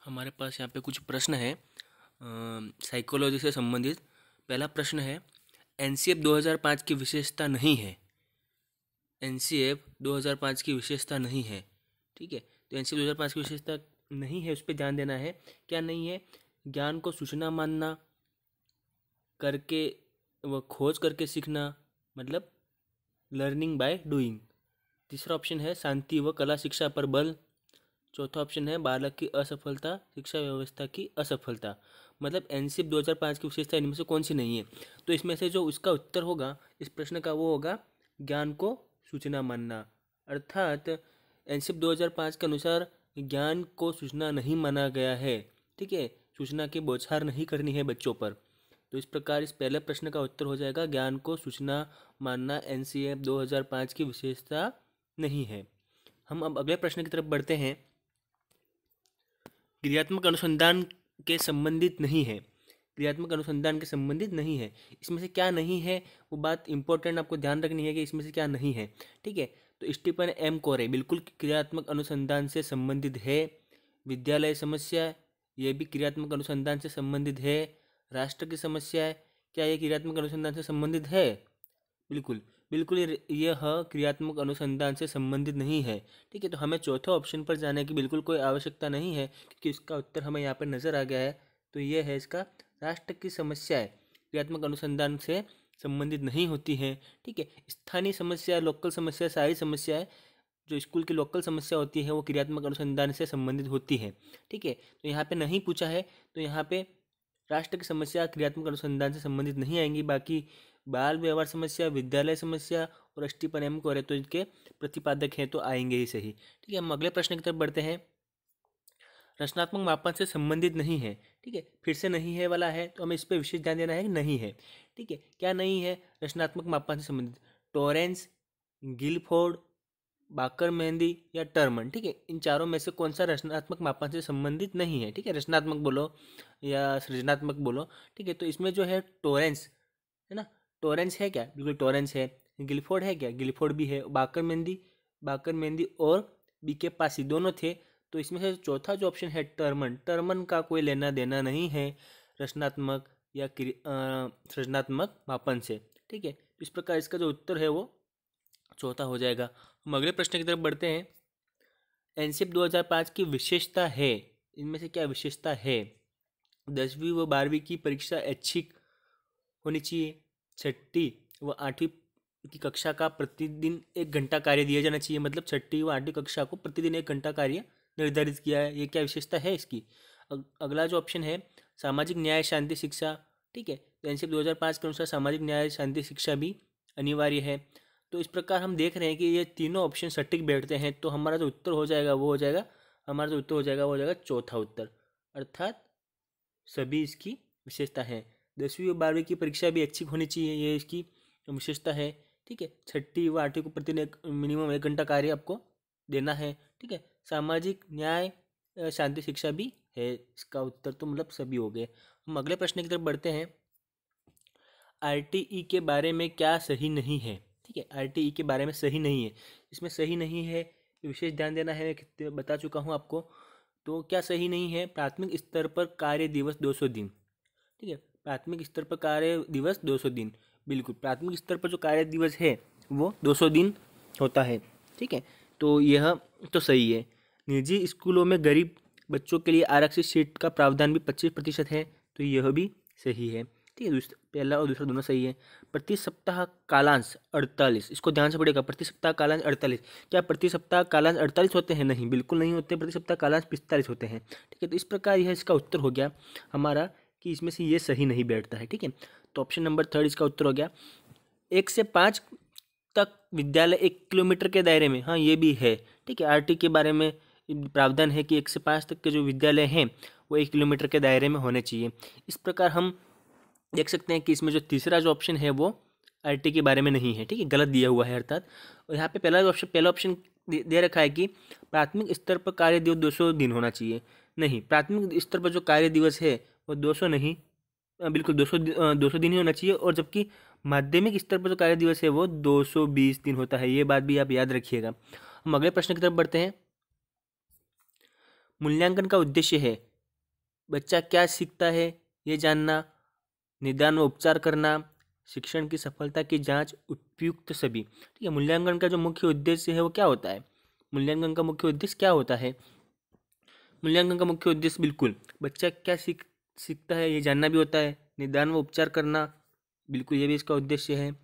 हमारे पास यहाँ पे कुछ प्रश्न है साइकोलॉजी से संबंधित। पहला प्रश्न है, एनसीएफ 2005 की विशेषता नहीं है। एनसीएफ 2005 की विशेषता नहीं है, ठीक है। तो एनसीएफ 2005 की विशेषता नहीं है, उस पर ध्यान देना है। क्या नहीं है? ज्ञान को सूचना मानना, करके व खोज करके सीखना, मतलब लर्निंग बाय डूइंग। तीसरा ऑप्शन है शांति व कला शिक्षा पर बल। चौथा ऑप्शन है बालक की असफलता, शिक्षा व्यवस्था की असफलता। मतलब एनसीएफ 2005 की विशेषता इनमें से कौन सी नहीं है? तो इसमें से जो उसका उत्तर होगा इस प्रश्न का वो होगा ज्ञान को सूचना मानना। अर्थात एनसीएफ 2005 के अनुसार ज्ञान को सूचना नहीं माना गया है, ठीक है। सूचना की बौछार नहीं करनी है बच्चों पर। तो इस प्रकार इस पहले प्रश्न का उत्तर हो जाएगा ज्ञान को सूचना मानना एनसीएफ 2005 की विशेषता नहीं है। हम अब अगले प्रश्न की तरफ बढ़ते हैं। क्रियात्मक अनुसंधान के संबंधित नहीं है। क्रियात्मक अनुसंधान के संबंधित नहीं है, इसमें से क्या नहीं है वो बात इंपॉर्टेंट आपको ध्यान रखनी है कि इसमें से क्या नहीं है, ठीक है। तो स्टीफन एम कोरे बिल्कुल क्रियात्मक अनुसंधान से संबंधित है। विद्यालय समस्या, ये भी क्रियात्मक अनुसंधान से संबंधित है। राष्ट्र की समस्या, क्या ये क्रियात्मक अनुसंधान से संबंधित है? बिल्कुल बिल्कुल यह क्रियात्मक अनुसंधान से संबंधित नहीं है, ठीक है। तो हमें चौथे ऑप्शन पर जाने की बिल्कुल कोई आवश्यकता नहीं है, क्योंकि इसका उत्तर हमें यहाँ पर नज़र आ गया है। तो यह है इसका राष्ट्र की समस्याएं क्रियात्मक अनुसंधान से संबंधित नहीं होती हैं, ठीक है। स्थानीय समस्या, लोकल समस्या, सारी समस्याएं जो स्कूल की लोकल समस्या होती है वो क्रियात्मक अनुसंधान से संबंधित होती है, ठीक है। तो यहाँ पे नहीं पूछा है, तो यहाँ पे राष्ट्र की समस्या क्रियात्मक अनुसंधान से संबंधित नहीं आएंगी। बाकी बाल व्यवहार समस्या, विद्यालय समस्या और स्टीफन एम कोरे तो इनके प्रतिपादक हैं, तो आएंगे ही सही, ठीक है। हम अगले प्रश्न की तरफ बढ़ते हैं। रचनात्मक मापन से संबंधित नहीं है, ठीक है। फिर से नहीं है वाला है तो हमें इस पर विशेष ध्यान देना है कि नहीं है, ठीक है। क्या नहीं है रचनात्मक मापन से संबंधित? टॉरेंस, गिलफोर्ड, बाकर मेहंदी या टर्मन, ठीक है। इन चारों में से कौन सा रचनात्मक मापन से संबंधित नहीं है, ठीक है। रचनात्मक बोलो या सृजनात्मक बोलो, ठीक है। तो इसमें जो है टॉरेंस है ना, टॉरेंस है क्या? बिल्कुल टॉरेंस है। गिलफोर्ड है क्या? गिलफोर्ड भी है। बाकर मेहंदी और बीके पासी दोनों थे। तो इसमें से चौथा जो ऑप्शन है टर्मन, टर्मन का कोई लेना देना नहीं है रचनात्मक या सृजनात्मक मापन से, ठीक है। तो इस प्रकार इसका जो उत्तर है वो चौथा हो जाएगा। हम अगले प्रश्न की तरफ बढ़ते हैं। एनसीएफ 2005 की विशेषता है, इनमें से क्या विशेषता है? 10वीं व 12वीं की परीक्षा ऐच्छिक होनी चाहिए। 6ठी व 8वीं की कक्षा का प्रतिदिन 1 घंटा कार्य दिया जाना चाहिए। मतलब 6ठी व 8वीं कक्षा को प्रतिदिन 1 घंटा कार्य निर्धारित किया है। ये क्या विशेषता है इसकी? अगला जो ऑप्शन है सामाजिक न्याय शांति शिक्षा, ठीक है। तो एनसीएफ 2005 के अनुसार सामाजिक न्याय शांति शिक्षा भी अनिवार्य है। तो इस प्रकार हम देख रहे हैं कि ये तीनों ऑप्शन सटीक बैठते हैं। तो हमारा जो उत्तर हो जाएगा वो हो जाएगा, हमारा जो उत्तर हो जाएगा वो हो जाएगा चौथा उत्तर, अर्थात सभी इसकी विशेषता है। 10वीं और 12वीं की परीक्षा भी अच्छी होनी चाहिए, ये इसकी विशेषता है, ठीक है। 6ठी व 8वीं को प्रतिदिन मिनिमम 1 घंटा कार्य आपको देना है, ठीक है। सामाजिक न्याय शांति शिक्षा भी है इसका उत्तर। तो मतलब सभी हो गए। हम अगले प्रश्न की तरफ बढ़ते हैं। आरटीई के बारे में क्या सही नहीं है, ठीक है। आरटीई के बारे में सही नहीं है, इसमें सही नहीं है विशेष ध्यान देना है, बता चुका हूँ आपको। तो क्या सही नहीं है? प्राथमिक स्तर पर कार्य दिवस 200 दिन, ठीक है। प्राथमिक स्तर पर कार्य दिवस 200 दिन, बिल्कुल प्राथमिक स्तर पर जो कार्य दिवस है वो 200 दिन होता है, ठीक है। तो यह तो सही है। निजी स्कूलों में गरीब बच्चों के लिए आरक्षित सीट का प्रावधान भी 25% है, तो यह भी सही है, ठीक है। पहला और दूसरा दोनों सही है। प्रति सप्ताह कालांश 48, इसको ध्यान से पढ़ेगा। प्रति सप्ताह कालांश 48, क्या प्रति सप्ताह कालांश 48 होते हैं? नहीं, बिल्कुल नहीं होते। प्रति सप्ताह कालांश 45 होते हैं, ठीक है। तो इस प्रकार यह इसका उत्तर हो गया हमारा कि इसमें से ये सही नहीं बैठता है, ठीक है। तो ऑप्शन नंबर 3 इसका उत्तर हो गया। 1 से 5 तक विद्यालय 1 किलोमीटर के दायरे में, हाँ ये भी है, ठीक है। आरटी के बारे में प्रावधान है कि 1 से 5 तक के जो विद्यालय हैं वो 1 किलोमीटर के दायरे में होने चाहिए। इस प्रकार हम देख सकते हैं कि इसमें जो तीसरा जो ऑप्शन है वो आरटी के बारे में नहीं है, ठीक है, गलत दिया हुआ है अर्थात। और यहाँ पे पहला ऑप्शन दे रखा है कि प्राथमिक स्तर पर कार्य दिवस 200 दिन होना चाहिए। नहीं, प्राथमिक स्तर पर जो कार्य दिवस है वो 200 नहीं, बिल्कुल 200 दिन ही होना चाहिए। और जबकि माध्यमिक स्तर पर जो कार्य दिवस है वो 220 दिन होता है। ये बात भी आप याद रखिएगा। हम अगले प्रश्न की तरफ बढ़ते हैं। मूल्यांकन का उद्देश्य है, बच्चा क्या सीखता है ये जानना, निदान व उपचार करना, शिक्षण की सफलता की जांच, उपयुक्त सभी। ठीक है, मूल्यांकन का जो मुख्य उद्देश्य है वो क्या होता है? मूल्यांकन का मुख्य उद्देश्य क्या होता है? मूल्यांकन का मुख्य उद्देश्य बिल्कुल बच्चा क्या सीखता है ये जानना भी होता है, निदान व उपचार करना, बिल्कुल ये भी इसका उद्देश्य है,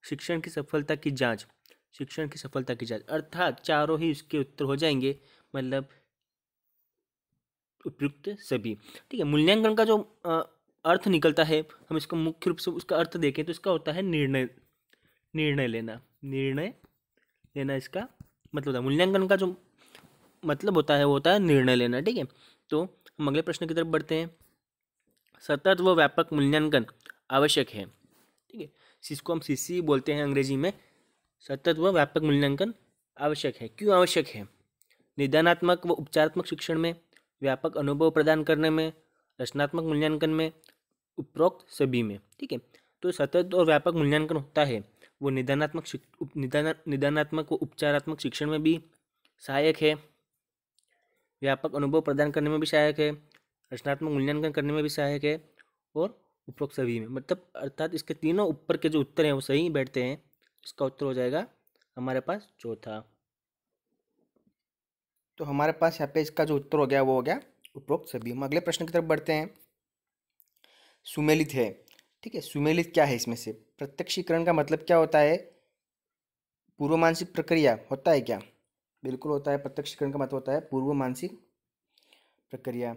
शिक्षण की सफलता की जांच, शिक्षण की सफलता की जांच, अर्थात चारों ही इसके उत्तर हो जाएंगे, मतलब उपयुक्त सभी। ठीक है, मूल्यांकन का जो अर्थ निकलता है, हम इसको मुख्य रूप से उसका अर्थ देखें तो इसका होता है निर्णय, निर्णय लेना, निर्णय लेना इसका मतलब होता है। मूल्यांकन का जो मतलब होता है वो होता है निर्णय लेना। ठीक है, तो हम अगले प्रश्न की तरफ बढ़ते हैं। सतत व व्यापक मूल्यांकन आवश्यक है। ठीक है, जिसको हम सीसी बोलते हैं अंग्रेजी में। सतत व व्यापक मूल्यांकन आवश्यक है। क्यों आवश्यक है? निदानात्मक व उपचारात्मक शिक्षण में, व्यापक अनुभव प्रदान करने में, रचनात्मक मूल्यांकन में, उपरोक्त सभी में। ठीक है, तो सतत और व्यापक मूल्यांकन होता है वो निदानात्मक व उपचारात्मक शिक्षण में भी सहायक है, व्यापक अनुभव प्रदान करने में भी सहायक है, रचनात्मक मूल्यांकन करने में भी सहायक है, और उपरोक्त सभी में। मतलब अर्थात इसके तीनों ऊपर के जो उत्तर हैं वो सही बैठते हैं। इसका उत्तर हो जाएगा हमारे पास चौथा। तो हमारे पास यहाँ पे इसका जो उत्तर हो गया वो हो गया उपरोक्त सभी। हम अगले प्रश्न की तरफ बढ़ते हैं। सुमेलित है। ठीक है, सुमेलित क्या है? इसमें से प्रत्यक्षीकरण का मतलब क्या होता है? पूर्व मानसिक प्रक्रिया होता है क्या? बिल्कुल होता है। प्रत्यक्षीकरण का मतलब होता है पूर्व मानसिक प्रक्रिया।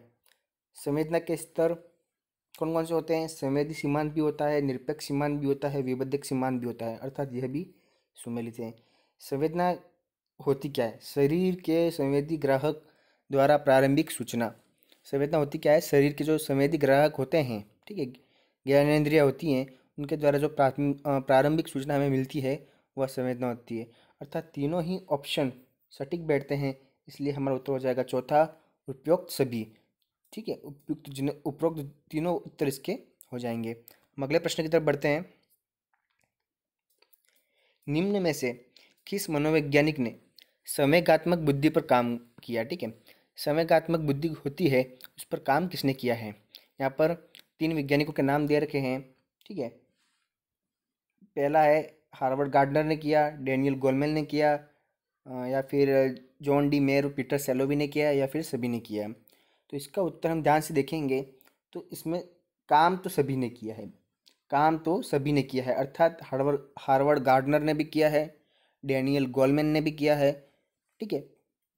संवेदना के स्तर कौन कौन से होते हैं? संवेदी सीमांत भी होता है, निरपेक्ष सीमांत भी होता है, विभेदक सीमांत भी होता है, अर्थात यह भी सुमेलित है। संवेदना होती क्या है? शरीर के संवेदी ग्राहक द्वारा प्रारंभिक सूचना। संवेदना होती क्या है? शरीर के जो संवेदी ग्राहक होते हैं, ठीक है, ज्ञानेंद्रियाँ होती हैं, उनके द्वारा जो प्रारंभिक सूचना हमें मिलती है वह संवेदना होती है। अर्थात तीनों ही ऑप्शन सटीक बैठते हैं, इसलिए हमारा उत्तर हो जाएगा चौथा, उपयुक्त सभी। ठीक है, उपरोक्त तीनों उत्तर इसके हो जाएंगे। हम अगले प्रश्न की तरफ बढ़ते हैं। निम्न में से किस मनोवैज्ञानिक ने संवेगात्मक बुद्धि पर काम किया? ठीक है, संवेगात्मक बुद्धि होती है उस पर काम किसने किया है? यहाँ पर 3 वैज्ञानिकों के नाम दे रखे हैं। ठीक है, पहला है हार्वर्ड गार्डनर ने किया, डेनियल गोलमेन ने किया, या फिर जॉन डी मेयर, पीटर सेलोवी ने किया, या फिर सभी ने किया। तो इसका उत्तर हम ध्यान से देखेंगे तो इसमें काम तो सभी ने किया है, काम तो सभी ने किया है, अर्थात हार्वर्ड गार्डनर ने भी किया है, डेनियल गोलमैन ने भी किया है, ठीक है,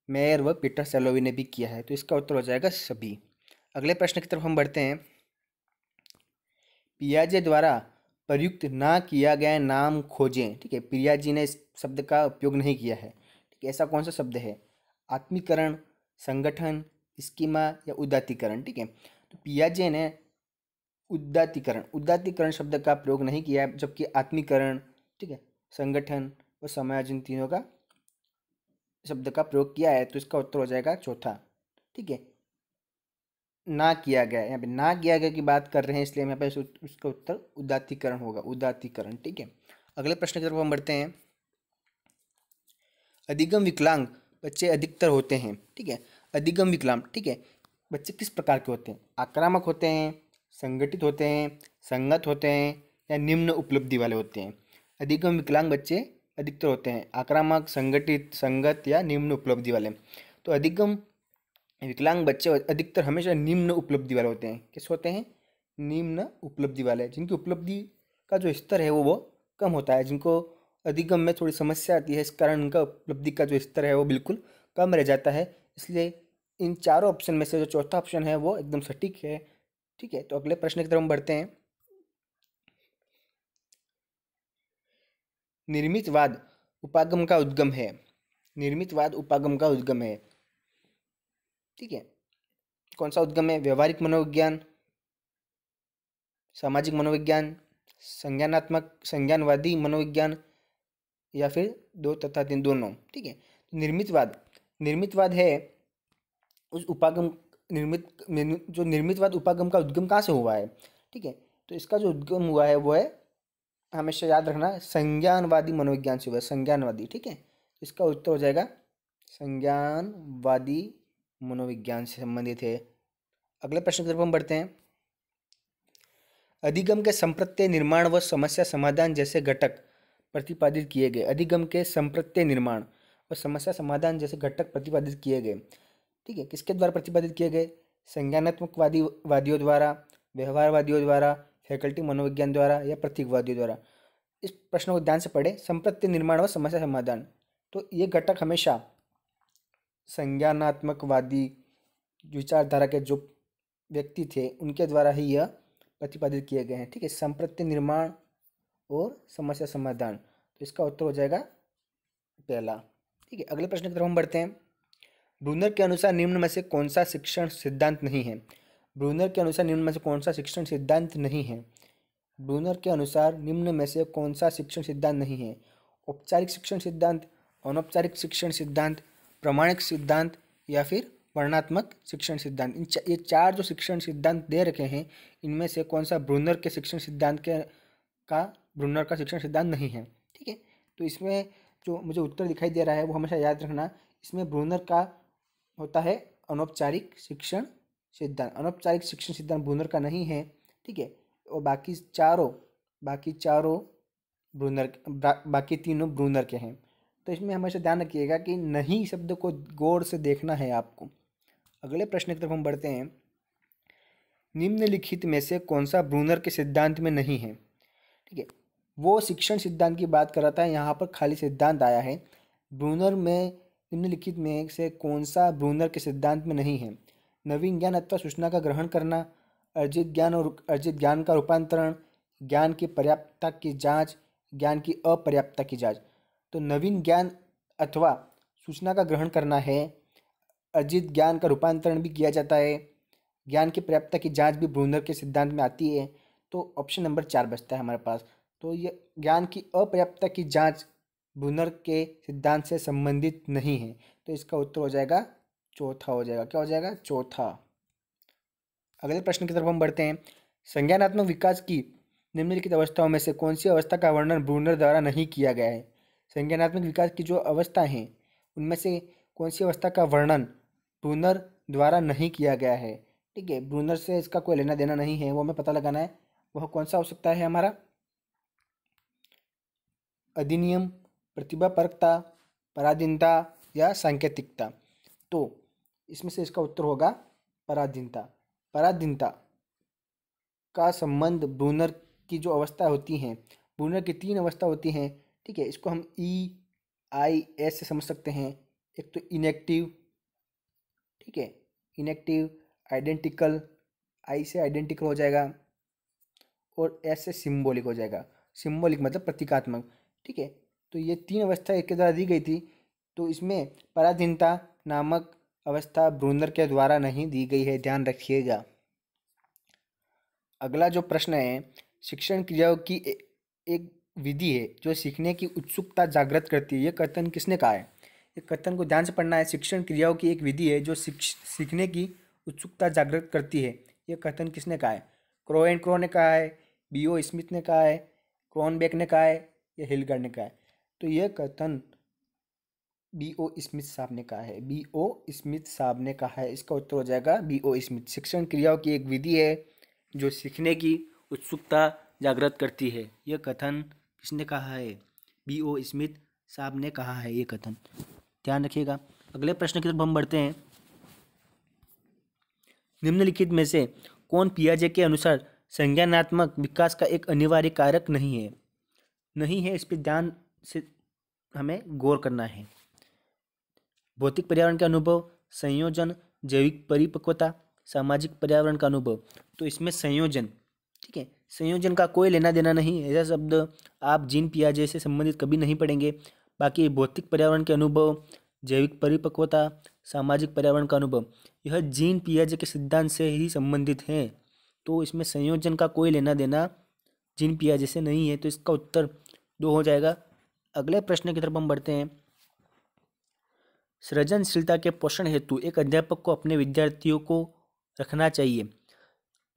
मेयर व पीटर सेलोवी ने भी किया है। तो इसका उत्तर हो जाएगा सभी। अगले प्रश्न की तरफ हम बढ़ते हैं। पियाजे द्वारा प्रयुक्त ना किया गया नाम खोजें। ठीक है, पियाजे ने इस शब्द का उपयोग नहीं किया है। ठीक है, ऐसा कौन सा शब्द है? आत्मीकरण, संगठन, स्कीमा या उदात्तीकरण। ठीक है, तो पियाजे ने उदात्तीकरण शब्द का प्रयोग नहीं किया है, जबकि आत्मीकरण, ठीक है, संगठन व समायोजन तीनों का शब्द का प्रयोग किया है। तो इसका उत्तर हो जाएगा चौथा। ठीक है, ना किया गया, यहाँ पे ना किया गया की बात कर रहे हैं, इसलिए यहाँ पे उसका उत्तर उदात्तीकरण होगा, उदात्तीकरण। ठीक है, अगले प्रश्न की तरफ हम बढ़ते हैं। अधिगम विकलांग बच्चे अधिकतर होते हैं। ठीक है, अधिगम विकलांग, ठीक है, बच्चे किस प्रकार के होते हैं? आक्रामक होते हैं, संगठित होते हैं, संगत होते हैं, या निम्न उपलब्धि वाले होते हैं? अधिगम विकलांग बच्चे अधिकतर होते हैं आक्रामक, संगठित, संगत या निम्न उपलब्धि वाले। तो अधिगम विकलांग बच्चे अधिकतर हमेशा निम्न उपलब्धि वाले होते हैं। किस होते हैं? निम्न उपलब्धि वाले, जिनकी उपलब्धि का जो स्तर है वो कम होता है, जिनको अधिगम में थोड़ी समस्या आती है, इस कारण उनका उपलब्धि का जो स्तर है वो बिल्कुल कम रह जाता है। इसलिए इन चारों ऑप्शन में से जो चौथा ऑप्शन है वो एकदम सटीक है। ठीक है, तो अगले प्रश्न की तरफ हम बढ़ते हैं। निर्मितवाद उपागम का उद्गम है। निर्मितवाद उपागम का उद्गम है। ठीक है, कौन सा उद्गम है? व्यवहारिक मनोविज्ञान, सामाजिक मनोविज्ञान, संज्ञानवादी मनोविज्ञान, या फिर 2 तथा 3 दोनों। ठीक है, तो निर्मितवाद है उस उपागम, जो निर्मितवाद उपागम का उद्गम कहाँ से हुआ है? ठीक है, तो इसका जो उद्गम हुआ है वो है, हमेशा याद रखना, संज्ञानवादी मनोविज्ञान से हुआ है, संज्ञानवादी। ठीक है, इसका उत्तर हो जाएगा संज्ञानवादी मनोविज्ञान से संबंधित है। अगले प्रश्न की तरफ हम बढ़ते हैं। अधिगम के संप्रत्यय निर्माण व समस्या समाधान जैसे घटक प्रतिपादित किए गए। अधिगम के संप्रत्यय निर्माण और समस्या समाधान जैसे घटक प्रतिपादित किए गए। ठीक है, किसके द्वारा प्रतिपादित किए गए? वादियों द्वारा, व्यवहारवादियों द्वारा, फैकल्टी मनोविज्ञान द्वारा या प्रतीकवादियों द्वारा। इस प्रश्न को ध्यान से पढ़े। संप्रत्यय निर्माण व समस्या समाधान, तो ये घटक हमेशा संज्ञानात्मकवादी विचारधारा के जो व्यक्ति थे उनके द्वारा ही यह प्रतिपादित किए गए हैं। ठीक है, संप्रत्यय निर्माण और समस्या समाधान, तो इसका उत्तर हो जाएगा पहला। ठीक है, अगले प्रश्न की तरफ हम बढ़ते हैं। ब्रूनर के अनुसार निम्न में से कौन सा शिक्षण सिद्धांत नहीं है? ब्रूनर के अनुसार निम्न में से कौन सा शिक्षण सिद्धांत नहीं है? ब्रूनर के अनुसार निम्न में से कौन सा शिक्षण सिद्धांत नहीं है? औपचारिक शिक्षण सिद्धांत, अनौपचारिक शिक्षण सिद्धांत, प्रामाणिक सिद्धांत या फिर वर्णनात्मक शिक्षण सिद्धांत। ये चार जो शिक्षण सिद्धांत दे रखे हैं, इनमें से कौन सा ब्रूनर के शिक्षण सिद्धांत ब्रूनर का शिक्षण सिद्धांत नहीं है? ठीक है, तो इसमें जो मुझे उत्तर दिखाई दे रहा है वो हमेशा याद रखना, इसमें ब्रूनर का होता है अनौपचारिक शिक्षण सिद्धांत। अनौपचारिक शिक्षण सिद्धांत ब्रूनर का नहीं है। ठीक है, और बाकी चारों बाकी तीनों ब्रूनर के हैं। तो इसमें हमेशा ध्यान रखिएगा कि नहीं शब्द को गौर से देखना है आपको। अगले प्रश्न की तरफ हम बढ़ते हैं। निम्नलिखित में से कौन सा ब्रूनर के सिद्धांत में नहीं है? ठीक है, वो शिक्षण सिद्धांत की बात कर रहा था, यहाँ पर खाली सिद्धांत आया है। ब्रूनर में निम्नलिखित में से कौन सा ब्रूनर के सिद्धांत में नहीं है? नवीन ज्ञान अथवा सूचना का ग्रहण करना, अर्जित ज्ञान और अर्जित ज्ञान का रूपांतरण, ज्ञान की पर्याप्तता की जांच, ज्ञान की अपर्याप्तता की जांच। तो नवीन ज्ञान अथवा सूचना का ग्रहण करना है, अर्जित ज्ञान का रूपांतरण भी किया जाता है, ज्ञान की पर्याप्तता की जांच भी ब्रूनर के सिद्धांत में आती है। तो ऑप्शन नंबर 4 बचता है हमारे पास। तो ये ज्ञान की अपर्याप्तता की जांच ब्रूनर के सिद्धांत से संबंधित नहीं है। तो इसका उत्तर हो जाएगा चौथा, हो जाएगा क्या हो जाएगा? चौथा। अगले प्रश्न की तरफ हम बढ़ते हैं। संज्ञानात्मक विकास की निम्नलिखित अवस्थाओं में से कौन सी अवस्था का वर्णन ब्रूनर द्वारा नहीं किया गया है? संज्ञानात्मक विकास की जो अवस्था हैं उनमें से कौन सी अवस्था का वर्णन ब्रूनर द्वारा नहीं किया गया है? ठीक है, ब्रूनर से इसका कोई लेना देना नहीं है, वो हमें पता लगाना है। वह कौन सा हो सकता है हमारा? अधिनियम, प्रतिभापरकता, पराधीनता या सांकेतिकता। तो इसमें से इसका उत्तर होगा पराधीनता। पराधीनता का संबंध ब्रूनर की जो अवस्था होती हैं, ब्रूनर की 3 अवस्था होती हैं। ठीक है, इसको हम EIS से समझ सकते हैं। एक तो इनएक्टिव, ठीक है, इनएक्टिव, आइडेंटिकल, I से आइडेंटिकल हो जाएगा और S से सिम्बॉलिक हो जाएगा। सिम्बॉलिक मतलब प्रतीकात्मक। ठीक है, तो ये 3 अवस्था एक के द्वारा दी गई थी। तो इसमें पराधीनता नामक अवस्था ब्रूनर के द्वारा नहीं दी गई है, ध्यान रखिएगा। अगला जो प्रश्न है, शिक्षण क्रियाओं की एक विधि है जो सीखने की उत्सुकता जागृत करती है, ये कथन किसने कहा है? ये कथन को ध्यान से पढ़ना है। शिक्षण क्रियाओं की एक विधि है जो सीखने की उत्सुकता जागृत करती है, ये कथन किसने कहा है? क्रो एंड क्रो ने कहा है, B.O. स्मिथ ने कहा है, क्रॉनबेक ने कहा है या हिलगार्ड ने कहा है? तो यह कथन B.O. स्मिथ साहब ने कहा है। B.O. स्मिथ साहब ने कहा है, इसका उत्तर हो जाएगा B.O. स्मिथ। शिक्षण क्रियाओं की एक विधि है जो सीखने की उत्सुकता जागृत करती है, यह कथन किसने कहा है? B.O. स्मिथ साहब ने कहा है ये कथन, ध्यान रखिएगा। अगले प्रश्न की तरफ हम बढ़ते हैं। निम्नलिखित में से कौन पियाजे के अनुसार संज्ञानात्मक विकास का एक अनिवार्य कारक नहीं है? नहीं है, इस पर ध्यान से हमें गौर करना है। भौतिक पर्यावरण का अनुभव, संयोजन, जैविक परिपक्वता, सामाजिक पर्यावरण का अनुभव। तो इसमें संयोजन, ठीक है, संयोजन का कोई लेना देना नहीं। ऐसा शब्द आप जीन पियाजे से संबंधित कभी नहीं पढ़ेंगे। बाकी भौतिक पर्यावरण के अनुभव, जैविक परिपक्वता, सामाजिक पर्यावरण का अनुभव, यह जीन पियाजे के सिद्धांत से ही संबंधित हैं। तो इसमें संयोजन का कोई लेना देना जीन पियाजे से नहीं है, तो इसका उत्तर 2 हो जाएगा। अगले प्रश्न की तरफ हम बढ़ते हैं। सृजनशीलता के पोषण हेतु एक अध्यापक को अपने विद्यार्थियों को रखना चाहिए।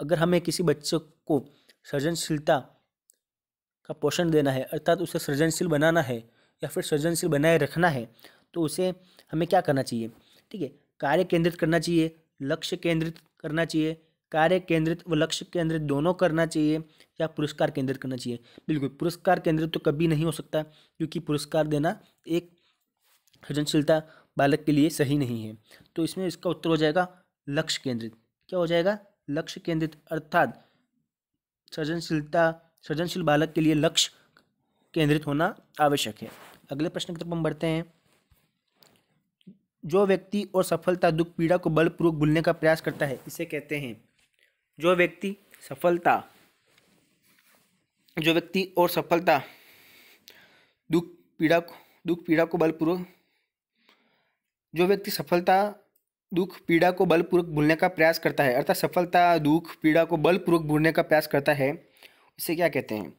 अगर हमें किसी बच्चे को सृजनशीलता का पोषण देना है, अर्थात उसे सृजनशील बनाना है या फिर सृजनशील बनाए रखना है, तो उसे हमें क्या करना चाहिए? ठीक है, कार्य केंद्रित करना चाहिए, लक्ष्य केंद्रित करना चाहिए, कार्य केंद्रित व लक्ष्य केंद्रित दोनों करना चाहिए, या पुरस्कार केंद्रित करना चाहिए? बिल्कुल, पुरस्कार केंद्रित तो कभी नहीं हो सकता, क्योंकि पुरस्कार देना एक सृजनशीलता बालक के लिए सही नहीं है। तो इसमें इसका उत्तर हो जाएगा लक्ष्य केंद्रित। क्या हो जाएगा? लक्ष्य केंद्रित, अर्थात सृजनशील बालक के लिए लक्ष्य केंद्रित होना आवश्यक है। अगले प्रश्न की तरफ हम बढ़ते हैं। जो व्यक्ति और सफलता दुख पीड़ा को बलपूर्वक भूलने का प्रयास करता है, इसे कहते हैं। जो व्यक्ति और सफलता दुख पीड़ा को बलपूर्वक जो व्यक्ति सफलता दुख पीड़ा को बलपूर्वक भूलने का प्रयास करता है, अर्थात सफलता दुख पीड़ा को बलपूर्वक भूलने का प्रयास करता है, इसे क्या कहते हैं?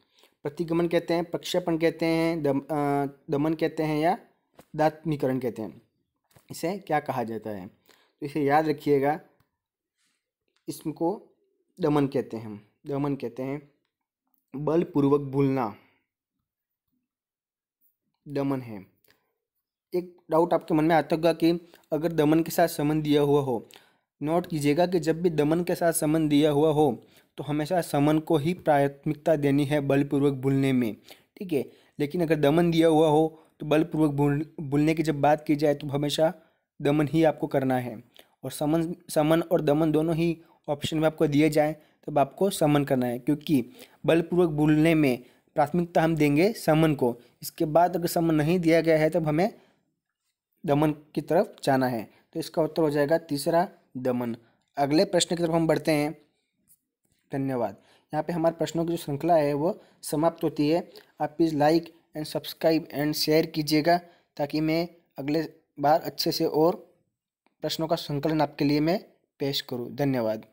प्रतिगमन कहते हैं, प्रक्षेपण कहते हैं, दमन कहते हैं, या दात्मीकरण कहते हैं? इसे क्या कहा जाता है? तो इसे याद रखिएगा, इसको दमन कहते हैं। दमन कहते हैं, बलपूर्वक भूलना दमन है। एक डाउट आपके मन में आता होगा कि अगर दमन के साथ संबंध दिया हुआ हो, नोट कीजिएगा कि जब भी दमन के साथ संबंध दिया हुआ हो तो हमेशा समन को ही प्राथमिकता देनी है बलपूर्वक भूलने में, ठीक है। लेकिन अगर दमन दिया हुआ हो तो बलपूर्वक भूलने की जब बात की जाए तो हमेशा दमन ही आपको करना है, और समन और दमन दोनों ही ऑप्शन में आपको दिए जाए तब आपको समन करना है, क्योंकि बलपूर्वक भूलने में प्राथमिकता हम देंगे समन को। इसके बाद अगर समन नहीं दिया गया है तब हमें दमन की तरफ जाना है। तो इसका उत्तर हो जाएगा तीसरा, दमन। अगले प्रश्न की तरफ हम बढ़ते हैं। धन्यवाद। यहाँ पे हमारे प्रश्नों की जो श्रृंखला है वो समाप्त होती है। आप please like and subscribe and share कीजिएगा, ताकि मैं अगले बार अच्छे से और प्रश्नों का संकलन आपके लिए मैं पेश करूँ। धन्यवाद।